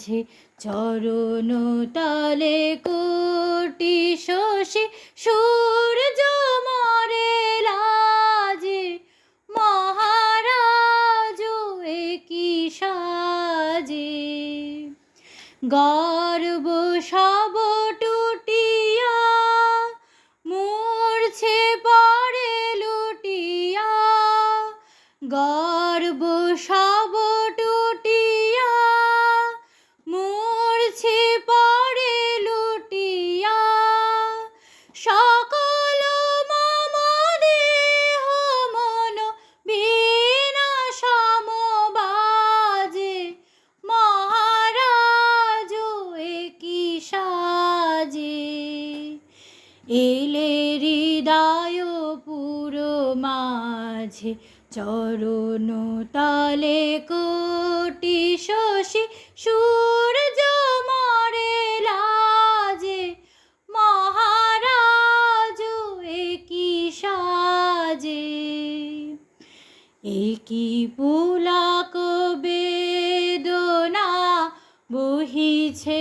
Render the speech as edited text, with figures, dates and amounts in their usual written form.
মাঝে চরণ তলে কোটি শশী সূর্য মরে লাজে মহারাজ একি সাজে গর্ব সব টুটিয়া মূর্ছে পড়ে লুটিয়া গর্ব সব টুটিয়া মূর্ছে পড়ে লুটিয়া সকল মম দেহ মন বীণা সমবাজে মহারাজ একি সাজে এলে হৃদয় পুরো মাঝে চরণ তলে কোটি শশী সূর্য মরে লাজে মহারাজ একি সাজে একি পুলক বেদনা বহিছে